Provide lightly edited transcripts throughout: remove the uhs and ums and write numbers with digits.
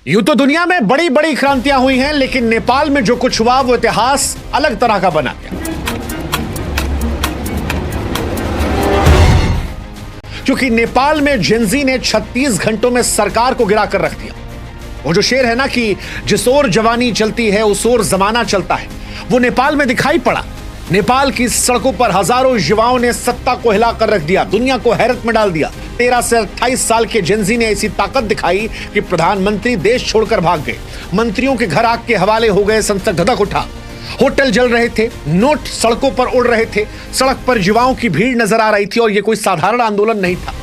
यूं तो दुनिया में बड़ी बड़ी क्रांतियां हुई हैं, लेकिन नेपाल में जो कुछ हुआ वो इतिहास अलग तरह का बना गया। क्योंकि नेपाल में जेनजी ने 36 घंटों में सरकार को गिरा कर रख दिया। वो जो शेर है ना कि जिस ओर जवानी चलती है उस ओर जमाना चलता है, वो नेपाल में दिखाई पड़ा। नेपाल की सड़कों पर हजारों युवाओं ने सत्ता को हिलाकर रख दिया, दुनिया को हैरत में डाल दिया। 13 से 28 साल के जेनजी ने ऐसी ताकत दिखाई कि प्रधानमंत्री देश छोड़कर भाग गए, मंत्रियों के घर आग के हवाले हो गए, संसद धधक उठा, होटल जल रहे थे, नोट सड़कों पर उड़ रहे थे, सड़क पर युवाओं की भीड़ नजर आ रही थी। और यह कोई साधारण आंदोलन नहीं था,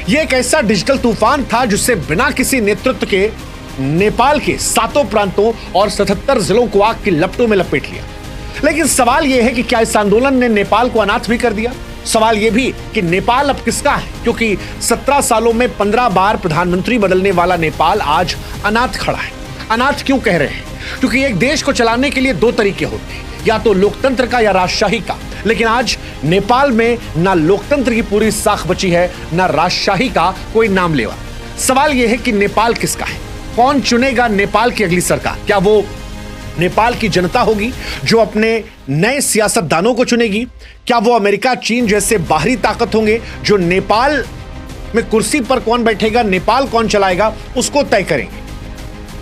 यह एक ऐसा डिजिटल तूफान था जिससे बिना किसी नेतृत्व के नेपाल के 7 प्रांतों और 77 जिलों को आग की लपटों में लपेट लिया। लेकिन सवाल यह है कि क्या इस आंदोलन ने नेपाल को अनाथ भी कर दिया? सवाल यह भी कि नेपाल अब किसका है, क्योंकि 17 सालों में 15 बार प्रधानमंत्री बदलने वाला नेपाल आज अनाथ खड़ा है। अनाथ क्यों कह रहे हैं? क्योंकि एक देश को चलाने के लिए 2 तरीके होते हैं, या तो लोकतंत्र का या राजशाही का। लेकिन आज नेपाल में ना लोकतंत्र की पूरी साख बची है, ना राजशाही का कोई नाम लेवा। सवाल यह है कि नेपाल किसका है? कौन चुनेगा नेपाल की अगली सरकार? क्या वो नेपाल की जनता होगी जो अपने नए सियासतदानों को चुनेगी? क्या वो अमेरिका, चीन जैसे बाहरी ताकत होंगे जो नेपाल में कुर्सी पर कौन बैठेगा, नेपाल कौन चलाएगा, उसको तय करेंगे?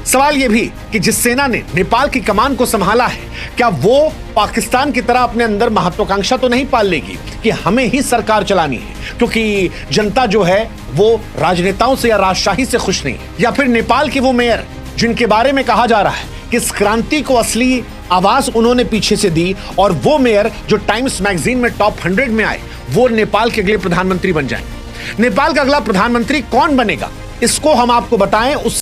सवाल यह भी कि जिस सेना ने नेपाल की कमान को संभाला है, क्या वो पाकिस्तान की तरह अपने अंदर महत्वाकांक्षा तो नहीं पाल लेगी कि हमें ही सरकार चलानी है, क्योंकि जनता जो है वो राजनेताओं से या राजशाही से खुश नहीं है? या फिर नेपाल के वो मेयर जिनके बारे में कहा जा रहा है कि इस क्रांति को असली आवाज उन्होंने पीछे से दी, और वो मेयर जो टाइम्स मैगजीन में टॉप 100 में आए, वो नेपाल के अगले प्रधानमंत्री बन जाएंगे? नेपाल का अगला प्रधानमंत्री कौन बनेगा, इसको हम आपको बताएं। उस